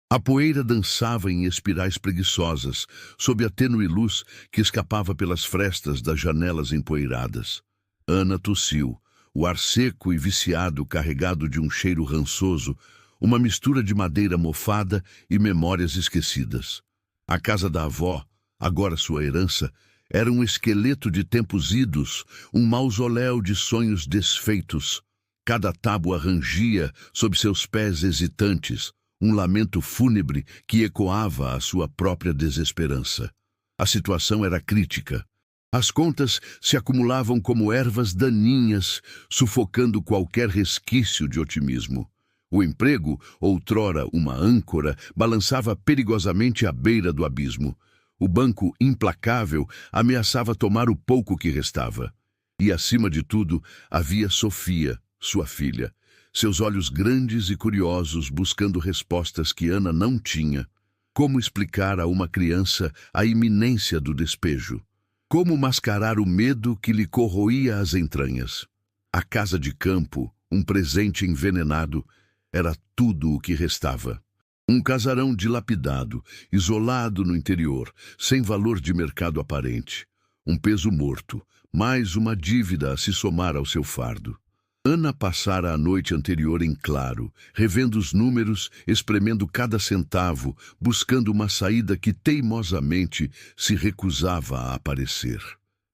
A poeira dançava em espirais preguiçosas, sob a tênue luz que escapava pelas frestas das janelas empoeiradas. Ana tossiu, o ar seco e viciado carregado de um cheiro rançoso, uma mistura de madeira mofada e memórias esquecidas. A casa da avó, agora sua herança, era um esqueleto de tempos idos, um mausoléu de sonhos desfeitos. Cada tábua rangia sob seus pés hesitantes, um lamento fúnebre que ecoava a sua própria desesperança. A situação era crítica. As contas se acumulavam como ervas daninhas, sufocando qualquer resquício de otimismo. O emprego, outrora uma âncora, balançava perigosamente à beira do abismo. O banco implacável ameaçava tomar o pouco que restava. E, acima de tudo, havia Sofia, sua filha, seus olhos grandes e curiosos buscando respostas que Ana não tinha. Como explicar a uma criança a iminência do despejo? Como mascarar o medo que lhe corroía as entranhas? A casa de campo, um presente envenenado, era tudo o que restava. Um casarão dilapidado, isolado no interior, sem valor de mercado aparente. Um peso morto, mais uma dívida a se somar ao seu fardo. Ana passara a noite anterior em claro, revendo os números, espremendo cada centavo, buscando uma saída que teimosamente se recusava a aparecer.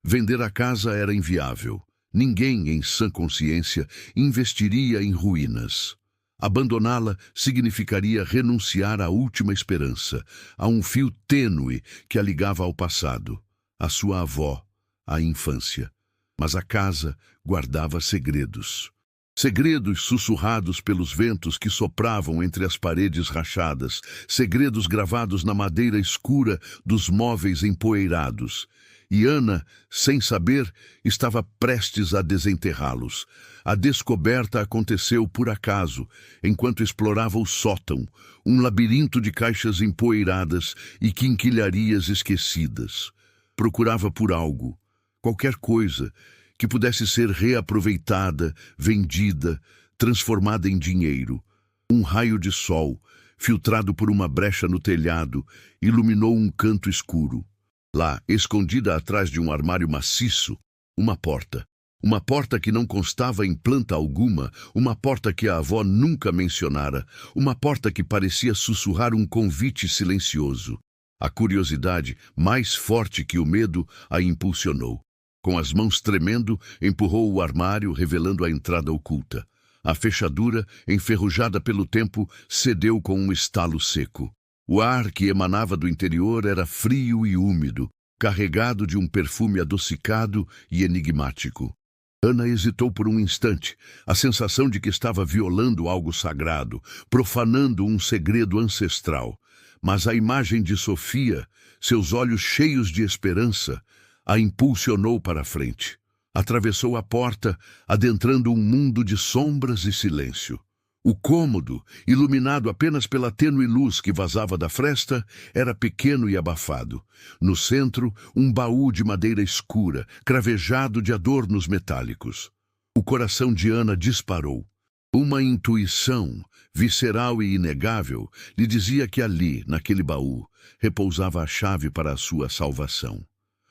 Vender a casa era inviável. Ninguém, em sã consciência, investiria em ruínas. Abandoná-la significaria renunciar à última esperança, a um fio tênue que a ligava ao passado, à sua avó, à infância. Mas a casa guardava segredos. Segredos sussurrados pelos ventos que sopravam entre as paredes rachadas, segredos gravados na madeira escura dos móveis empoeirados. E Ana, sem saber, estava prestes a desenterrá-los. A descoberta aconteceu por acaso, enquanto explorava o sótão, um labirinto de caixas empoeiradas e quinquilharias esquecidas. Procurava por algo, qualquer coisa, que pudesse ser reaproveitada, vendida, transformada em dinheiro. Um raio de sol, filtrado por uma brecha no telhado, iluminou um canto escuro. Lá, escondida atrás de um armário maciço, uma porta. Uma porta que não constava em planta alguma, uma porta que a avó nunca mencionara, uma porta que parecia sussurrar um convite silencioso. A curiosidade, mais forte que o medo, a impulsionou. Com as mãos tremendo, empurrou o armário, revelando a entrada oculta. A fechadura, enferrujada pelo tempo, cedeu com um estalo seco. O ar que emanava do interior era frio e úmido, carregado de um perfume adocicado e enigmático. Ana hesitou por um instante, a sensação de que estava violando algo sagrado, profanando um segredo ancestral. Mas a imagem de Sofia, seus olhos cheios de esperança, a impulsionou para a frente. Atravessou a porta, adentrando um mundo de sombras e silêncio. O cômodo, iluminado apenas pela tênue luz que vazava da fresta, era pequeno e abafado. No centro, um baú de madeira escura, cravejado de adornos metálicos. O coração de Ana disparou. Uma intuição, visceral e inegável, lhe dizia que ali, naquele baú, repousava a chave para a sua salvação.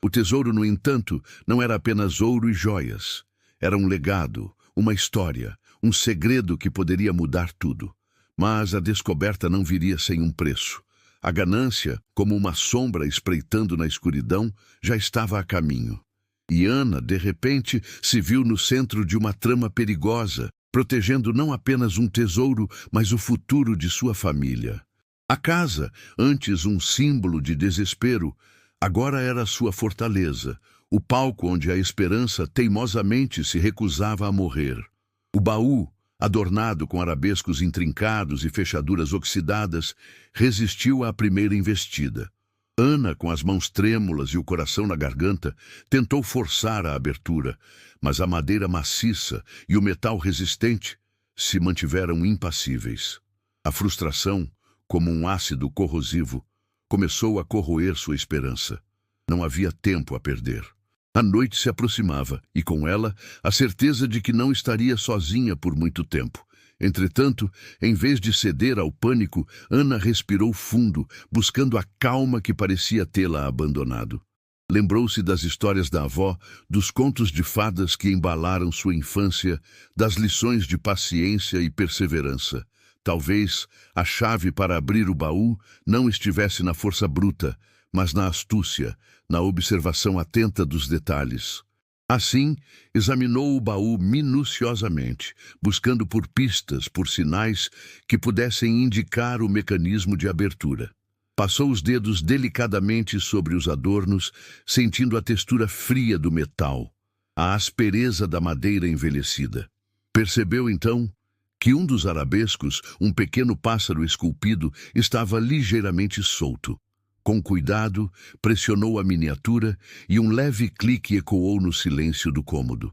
O tesouro, no entanto, não era apenas ouro e joias. Era um legado, uma história, um segredo que poderia mudar tudo. Mas a descoberta não viria sem um preço. A ganância, como uma sombra espreitando na escuridão, já estava a caminho. E Ana, de repente, se viu no centro de uma trama perigosa, protegendo não apenas um tesouro, mas o futuro de sua família. A casa, antes um símbolo de desespero, agora era sua fortaleza, o palco onde a esperança teimosamente se recusava a morrer. O baú, adornado com arabescos intrincados e fechaduras oxidadas, resistiu à primeira investida. Ana, com as mãos trêmulas e o coração na garganta, tentou forçar a abertura, mas a madeira maciça e o metal resistente se mantiveram impassíveis. A frustração, como um ácido corrosivo, começou a corroer sua esperança. Não havia tempo a perder. A noite se aproximava, e com ela, a certeza de que não estaria sozinha por muito tempo. Entretanto, em vez de ceder ao pânico, Ana respirou fundo, buscando a calma que parecia tê-la abandonado. Lembrou-se das histórias da avó, dos contos de fadas que embalaram sua infância, das lições de paciência e perseverança. Talvez a chave para abrir o baú não estivesse na força bruta, mas na astúcia, na observação atenta dos detalhes. Assim, examinou o baú minuciosamente, buscando por pistas, por sinais que pudessem indicar o mecanismo de abertura. Passou os dedos delicadamente sobre os adornos, sentindo a textura fria do metal, a aspereza da madeira envelhecida. Percebeu, então, que um dos arabescos, um pequeno pássaro esculpido, estava ligeiramente solto. Com cuidado, pressionou a miniatura e um leve clique ecoou no silêncio do cômodo.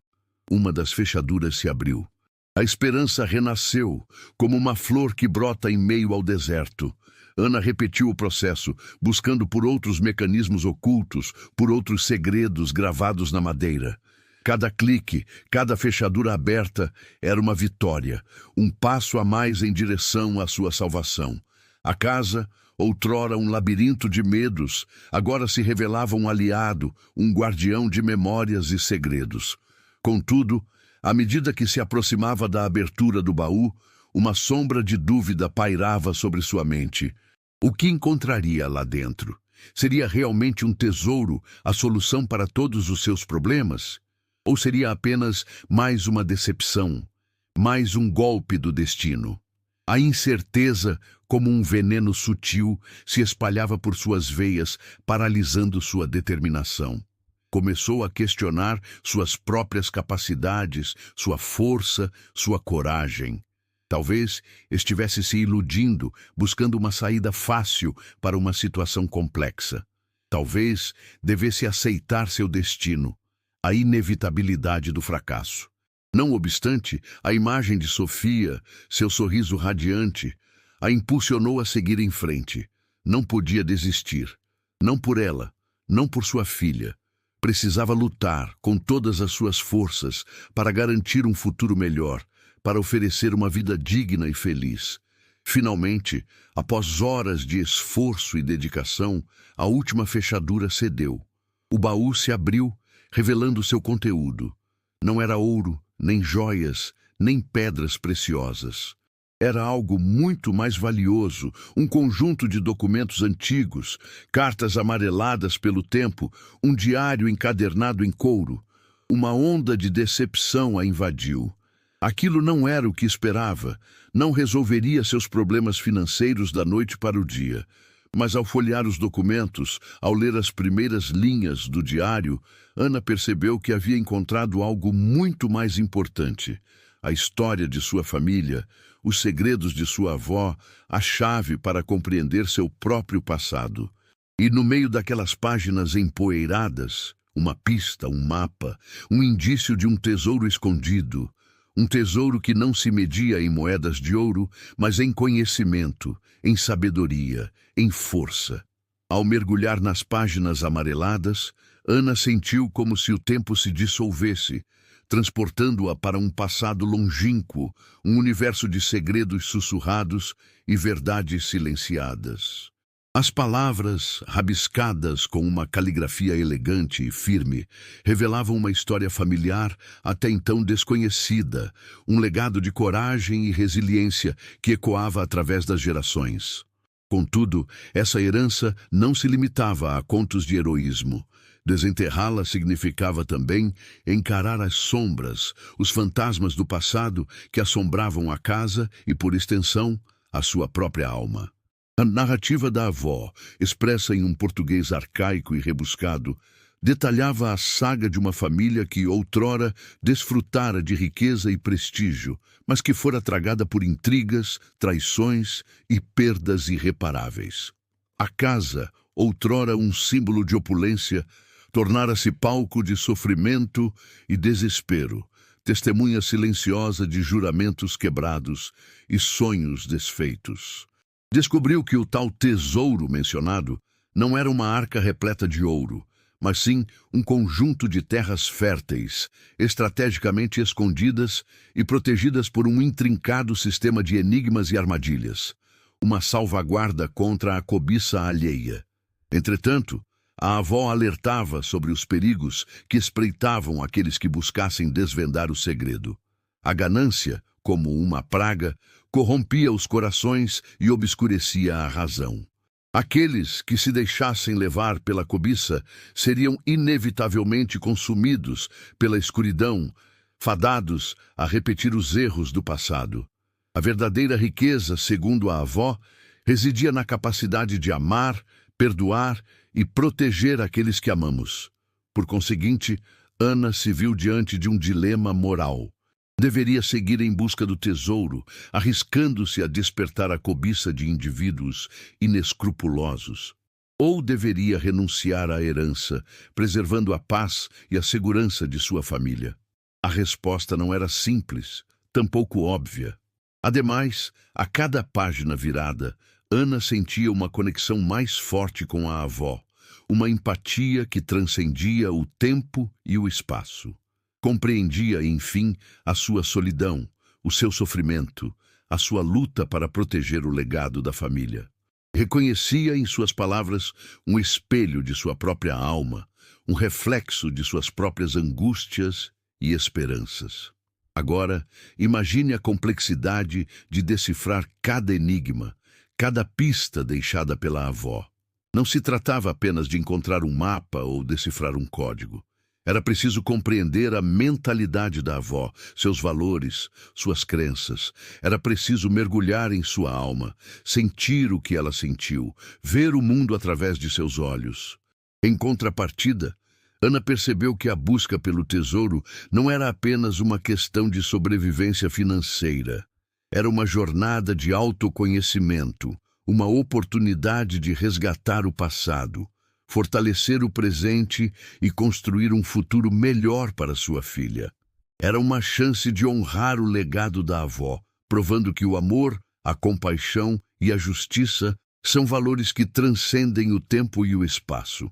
Uma das fechaduras se abriu. A esperança renasceu, como uma flor que brota em meio ao deserto. Ana repetiu o processo, buscando por outros mecanismos ocultos, por outros segredos gravados na madeira. Cada clique, cada fechadura aberta era uma vitória, um passo a mais em direção à sua salvação. A casa, outrora um labirinto de medos, agora se revelava um aliado, um guardião de memórias e segredos. Contudo, à medida que se aproximava da abertura do baú, uma sombra de dúvida pairava sobre sua mente. O que encontraria lá dentro? Seria realmente um tesouro, a solução para todos os seus problemas? Ou seria apenas mais uma decepção, mais um golpe do destino? A incerteza, como um veneno sutil, se espalhava por suas veias, paralisando sua determinação. Começou a questionar suas próprias capacidades, sua força, sua coragem. Talvez estivesse se iludindo, buscando uma saída fácil para uma situação complexa. Talvez devesse aceitar seu destino, a inevitabilidade do fracasso. Não obstante, a imagem de Sofia, seu sorriso radiante, a impulsionou a seguir em frente. Não podia desistir. Não por ela, não por sua filha. Precisava lutar com todas as suas forças para garantir um futuro melhor, para oferecer uma vida digna e feliz. Finalmente, após horas de esforço e dedicação, a última fechadura cedeu. O baú se abriu, revelando seu conteúdo. Não era ouro, nem joias, nem pedras preciosas. Era algo muito mais valioso, um conjunto de documentos antigos, cartas amareladas pelo tempo, um diário encadernado em couro. Uma onda de decepção a invadiu. Aquilo não era o que esperava, não resolveria seus problemas financeiros da noite para o dia. Mas ao folhear os documentos, ao ler as primeiras linhas do diário, Ana percebeu que havia encontrado algo muito mais importante. A história de sua família, os segredos de sua avó, a chave para compreender seu próprio passado. E no meio daquelas páginas empoeiradas, uma pista, um mapa, um indício de um tesouro escondido. Um tesouro que não se media em moedas de ouro, mas em conhecimento, em sabedoria, em força. Ao mergulhar nas páginas amareladas, Ana sentiu como se o tempo se dissolvesse, transportando-a para um passado longínquo, um universo de segredos sussurrados e verdades silenciadas. As palavras, rabiscadas com uma caligrafia elegante e firme, revelavam uma história familiar até então desconhecida, um legado de coragem e resiliência que ecoava através das gerações. Contudo, essa herança não se limitava a contos de heroísmo. Desenterrá-la significava também encarar as sombras, os fantasmas do passado que assombravam a casa e, por extensão, a sua própria alma. A narrativa da avó, expressa em um português arcaico e rebuscado, detalhava a saga de uma família que outrora desfrutara de riqueza e prestígio, mas que fora tragada por intrigas, traições e perdas irreparáveis. A casa, outrora um símbolo de opulência, tornara-se palco de sofrimento e desespero, testemunha silenciosa de juramentos quebrados e sonhos desfeitos. Descobriu que o tal tesouro mencionado não era uma arca repleta de ouro, mas sim um conjunto de terras férteis, estrategicamente escondidas e protegidas por um intrincado sistema de enigmas e armadilhas, uma salvaguarda contra a cobiça alheia. Entretanto, a avó alertava sobre os perigos que espreitavam aqueles que buscassem desvendar o segredo. A ganância, como uma praga, corrompia os corações e obscurecia a razão. Aqueles que se deixassem levar pela cobiça seriam inevitavelmente consumidos pela escuridão, fadados a repetir os erros do passado. A verdadeira riqueza, segundo a avó, residia na capacidade de amar, perdoar e proteger aqueles que amamos. Por conseguinte, Ana se viu diante de um dilema moral. Deveria seguir em busca do tesouro, arriscando-se a despertar a cobiça de indivíduos inescrupulosos. Ou deveria renunciar à herança, preservando a paz e a segurança de sua família. A resposta não era simples, tampouco óbvia. Ademais, a cada página virada, Ana sentia uma conexão mais forte com a avó, uma empatia que transcendia o tempo e o espaço. Compreendia, enfim, a sua solidão, o seu sofrimento, a sua luta para proteger o legado da família. Reconhecia em suas palavras um espelho de sua própria alma, um reflexo de suas próprias angústias e esperanças. Agora, imagine a complexidade de decifrar cada enigma, cada pista deixada pela avó. Não se tratava apenas de encontrar um mapa ou decifrar um código. Era preciso compreender a mentalidade da avó, seus valores, suas crenças. Era preciso mergulhar em sua alma, sentir o que ela sentiu, ver o mundo através de seus olhos. Em contrapartida, Ana percebeu que a busca pelo tesouro não era apenas uma questão de sobrevivência financeira. Era uma jornada de autoconhecimento, uma oportunidade de resgatar o passado, fortalecer o presente e construir um futuro melhor para sua filha. Era uma chance de honrar o legado da avó, provando que o amor, a compaixão e a justiça são valores que transcendem o tempo e o espaço.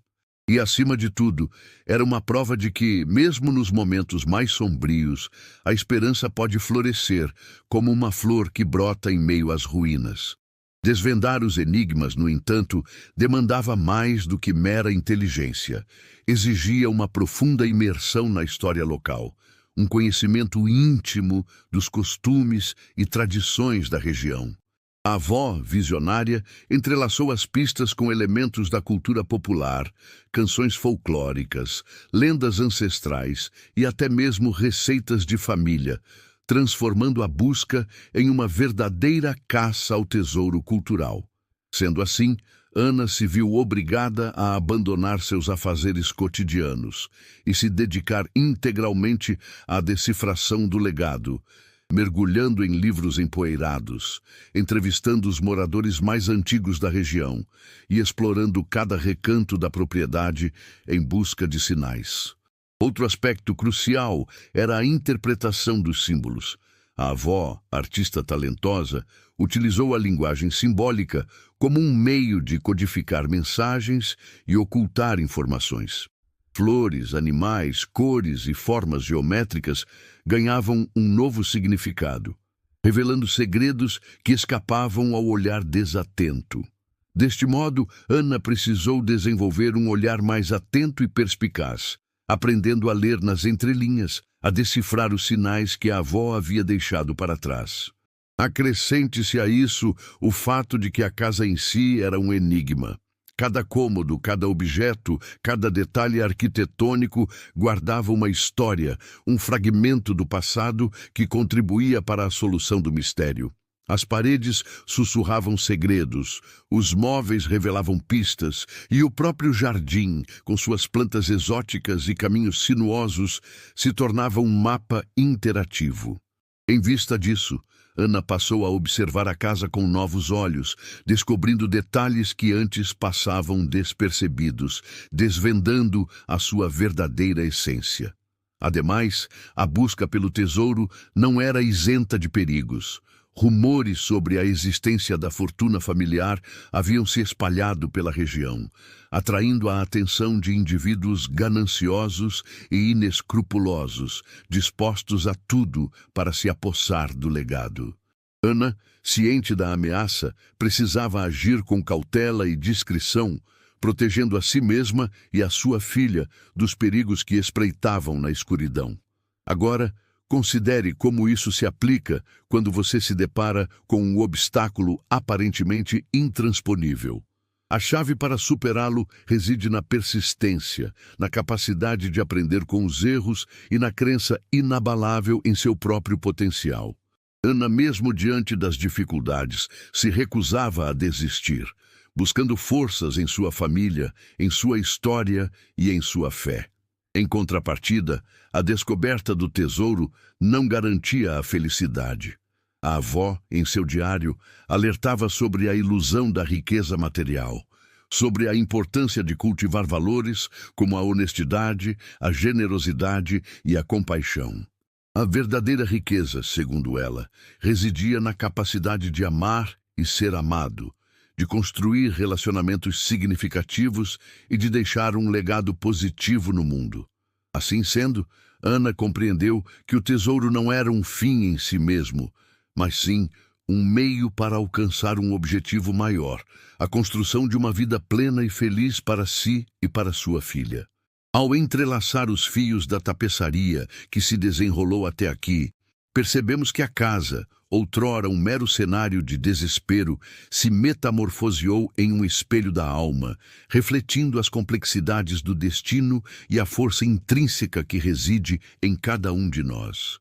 E, acima de tudo, era uma prova de que, mesmo nos momentos mais sombrios, a esperança pode florescer como uma flor que brota em meio às ruínas. Desvendar os enigmas, no entanto, demandava mais do que mera inteligência. Exigia uma profunda imersão na história local, um conhecimento íntimo dos costumes e tradições da região. A avó, visionária, entrelaçou as pistas com elementos da cultura popular, canções folclóricas, lendas ancestrais e até mesmo receitas de família, transformando a busca em uma verdadeira caça ao tesouro cultural. Sendo assim, Ana se viu obrigada a abandonar seus afazeres cotidianos e se dedicar integralmente à decifração do legado, mergulhando em livros empoeirados, entrevistando os moradores mais antigos da região e explorando cada recanto da propriedade em busca de sinais. Outro aspecto crucial era a interpretação dos símbolos. A avó, artista talentosa, utilizou a linguagem simbólica como um meio de codificar mensagens e ocultar informações. Flores, animais, cores e formas geométricas ganhavam um novo significado, revelando segredos que escapavam ao olhar desatento. Deste modo, Ana precisou desenvolver um olhar mais atento e perspicaz, aprendendo a ler nas entrelinhas, a decifrar os sinais que a avó havia deixado para trás. Acrescente-se a isso o fato de que a casa em si era um enigma. Cada cômodo, cada objeto, cada detalhe arquitetônico guardava uma história, um fragmento do passado que contribuía para a solução do mistério. As paredes sussurravam segredos, os móveis revelavam pistas e o próprio jardim, com suas plantas exóticas e caminhos sinuosos, se tornava um mapa interativo. Em vista disso, Ana passou a observar a casa com novos olhos, descobrindo detalhes que antes passavam despercebidos, desvendando a sua verdadeira essência. Ademais, a busca pelo tesouro não era isenta de perigos. Rumores sobre a existência da fortuna familiar haviam se espalhado pela região, atraindo a atenção de indivíduos gananciosos e inescrupulosos, dispostos a tudo para se apossar do legado. Ana, ciente da ameaça, precisava agir com cautela e discrição, protegendo a si mesma e a sua filha dos perigos que espreitavam na escuridão. Agora, considere como isso se aplica quando você se depara com um obstáculo aparentemente intransponível. A chave para superá-lo reside na persistência, na capacidade de aprender com os erros e na crença inabalável em seu próprio potencial. Ana, mesmo diante das dificuldades, se recusava a desistir, buscando forças em sua família, em sua história e em sua fé. Em contrapartida, a descoberta do tesouro não garantia a felicidade. A avó, em seu diário, alertava sobre a ilusão da riqueza material, sobre a importância de cultivar valores como a honestidade, a generosidade e a compaixão. A verdadeira riqueza, segundo ela, residia na capacidade de amar e ser amado, de construir relacionamentos significativos e de deixar um legado positivo no mundo. Assim sendo, Ana compreendeu que o tesouro não era um fim em si mesmo, mas sim um meio para alcançar um objetivo maior, a construção de uma vida plena e feliz para si e para sua filha. Ao entrelaçar os fios da tapeçaria que se desenrolou até aqui, percebemos que a casa, outrora um mero cenário de desespero, se metamorfoseou em um espelho da alma, refletindo as complexidades do destino e a força intrínseca que reside em cada um de nós.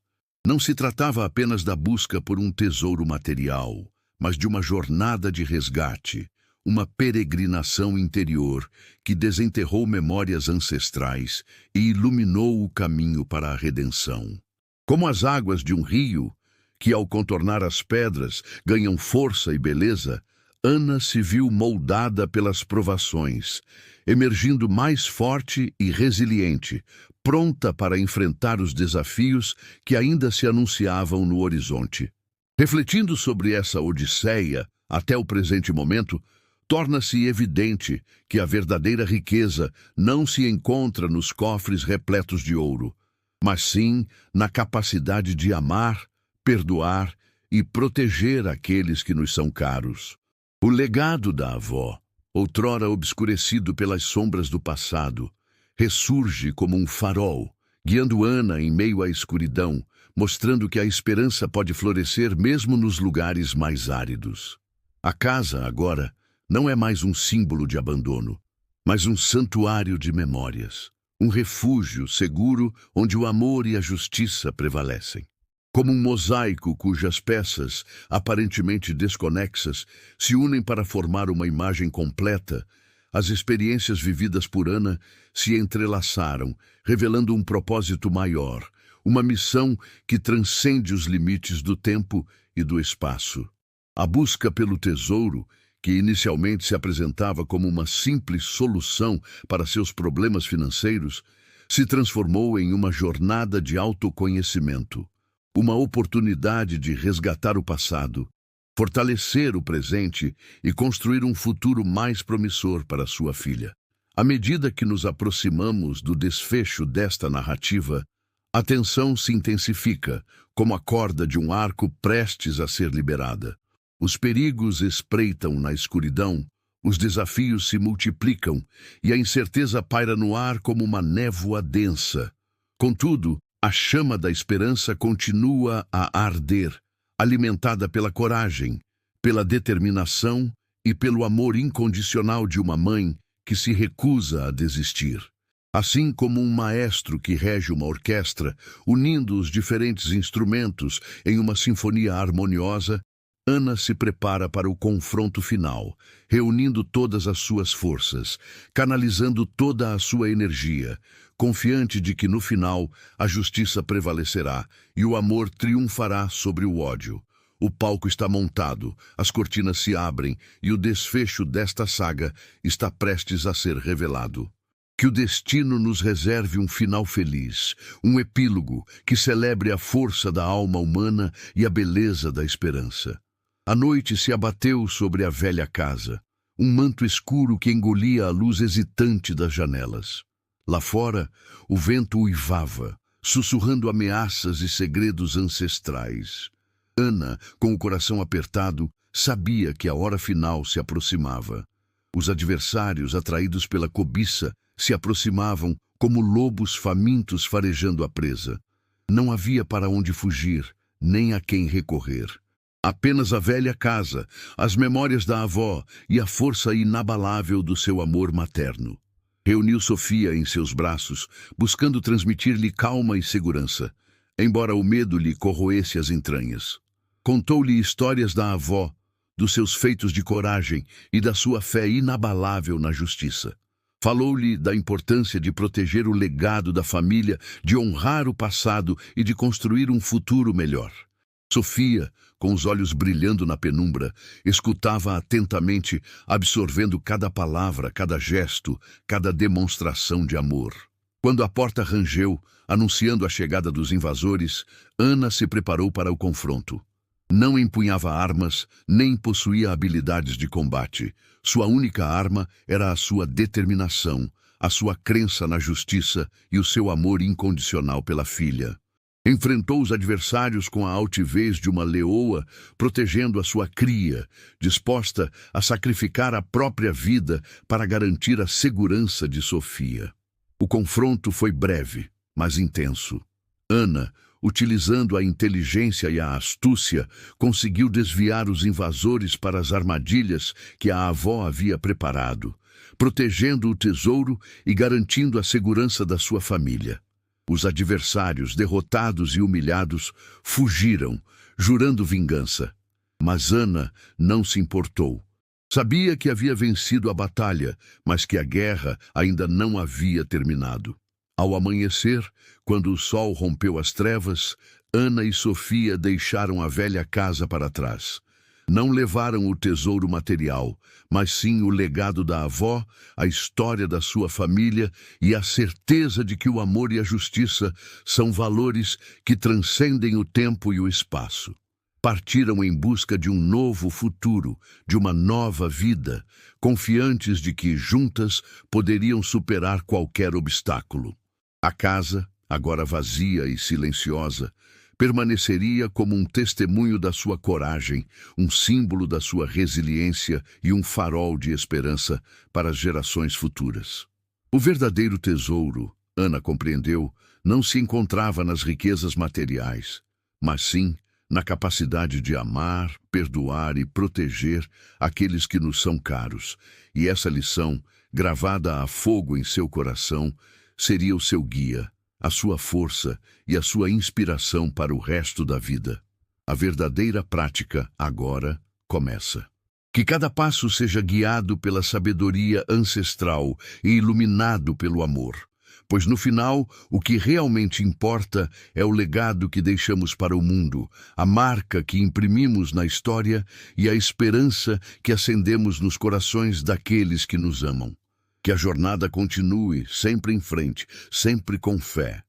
Não se tratava apenas da busca por um tesouro material, mas de uma jornada de resgate, uma peregrinação interior que desenterrou memórias ancestrais e iluminou o caminho para a redenção. Como as águas de um rio, que ao contornar as pedras ganham força e beleza, Ana se viu moldada pelas provações, emergindo mais forte e resiliente, pronta para enfrentar os desafios que ainda se anunciavam no horizonte. Refletindo sobre essa odisseia até o presente momento, torna-se evidente que a verdadeira riqueza não se encontra nos cofres repletos de ouro, mas sim na capacidade de amar, perdoar e proteger aqueles que nos são caros. O legado da avó, outrora obscurecido pelas sombras do passado, ressurge como um farol, guiando Ana em meio à escuridão, mostrando que a esperança pode florescer mesmo nos lugares mais áridos. A casa, agora, não é mais um símbolo de abandono, mas um santuário de memórias, um refúgio seguro onde o amor e a justiça prevalecem. Como um mosaico cujas peças, aparentemente desconexas, se unem para formar uma imagem completa, as experiências vividas por Ana se entrelaçaram, revelando um propósito maior, uma missão que transcende os limites do tempo e do espaço. A busca pelo tesouro, que inicialmente se apresentava como uma simples solução para seus problemas financeiros, se transformou em uma jornada de autoconhecimento, uma oportunidade de resgatar o passado, fortalecer o presente e construir um futuro mais promissor para sua filha. À medida que nos aproximamos do desfecho desta narrativa, a tensão se intensifica, como a corda de um arco prestes a ser liberada. Os perigos espreitam na escuridão, os desafios se multiplicam e a incerteza paira no ar como uma névoa densa. Contudo, a chama da esperança continua a arder, alimentada pela coragem, pela determinação e pelo amor incondicional de uma mãe que se recusa a desistir. Assim como um maestro que rege uma orquestra, unindo os diferentes instrumentos em uma sinfonia harmoniosa, Ana se prepara para o confronto final, reunindo todas as suas forças, canalizando toda a sua energia, confiante de que no final a justiça prevalecerá e o amor triunfará sobre o ódio. O palco está montado, as cortinas se abrem e o desfecho desta saga está prestes a ser revelado. Que o destino nos reserve um final feliz, um epílogo que celebre a força da alma humana e a beleza da esperança. A noite se abateu sobre a velha casa, um manto escuro que engolia a luz hesitante das janelas. Lá fora, o vento uivava, sussurrando ameaças e segredos ancestrais. Ana, com o coração apertado, sabia que a hora final se aproximava. Os adversários, atraídos pela cobiça, se aproximavam como lobos famintos farejando a presa. Não havia para onde fugir, nem a quem recorrer. Apenas a velha casa, as memórias da avó e a força inabalável do seu amor materno. Reuniu Sofia em seus braços, buscando transmitir-lhe calma e segurança, embora o medo lhe corroesse as entranhas. Contou-lhe histórias da avó, dos seus feitos de coragem e da sua fé inabalável na justiça. Falou-lhe da importância de proteger o legado da família, de honrar o passado e de construir um futuro melhor. Sofia, com os olhos brilhando na penumbra, escutava atentamente, absorvendo cada palavra, cada gesto, cada demonstração de amor. Quando a porta rangeu, anunciando a chegada dos invasores, Ana se preparou para o confronto. Não empunhava armas, nem possuía habilidades de combate. Sua única arma era a sua determinação, a sua crença na justiça e o seu amor incondicional pela filha. Enfrentou os adversários com a altivez de uma leoa, protegendo a sua cria, disposta a sacrificar a própria vida para garantir a segurança de Sofia. O confronto foi breve, mas intenso. Ana, utilizando a inteligência e a astúcia, conseguiu desviar os invasores para as armadilhas que a avó havia preparado, protegendo o tesouro e garantindo a segurança da sua família. Os adversários, derrotados e humilhados, fugiram, jurando vingança. Mas Ana não se importou. Sabia que havia vencido a batalha, mas que a guerra ainda não havia terminado. Ao amanhecer, quando o sol rompeu as trevas, Ana e Sofia deixaram a velha casa para trás. Não levaram o tesouro material, mas sim o legado da avó, a história da sua família e a certeza de que o amor e a justiça são valores que transcendem o tempo e o espaço. Partiram em busca de um novo futuro, de uma nova vida, confiantes de que, juntas, poderiam superar qualquer obstáculo. A casa, agora vazia e silenciosa, permaneceria como um testemunho da sua coragem, um símbolo da sua resiliência e um farol de esperança para as gerações futuras. O verdadeiro tesouro, Ana compreendeu, não se encontrava nas riquezas materiais, mas sim na capacidade de amar, perdoar e proteger aqueles que nos são caros. E essa lição, gravada a fogo em seu coração, seria o seu guia, a sua força e a sua inspiração para o resto da vida. A verdadeira prática agora começa. Que cada passo seja guiado pela sabedoria ancestral e iluminado pelo amor, pois no final o que realmente importa é o legado que deixamos para o mundo, a marca que imprimimos na história e a esperança que acendemos nos corações daqueles que nos amam. Que a jornada continue sempre em frente, sempre com fé,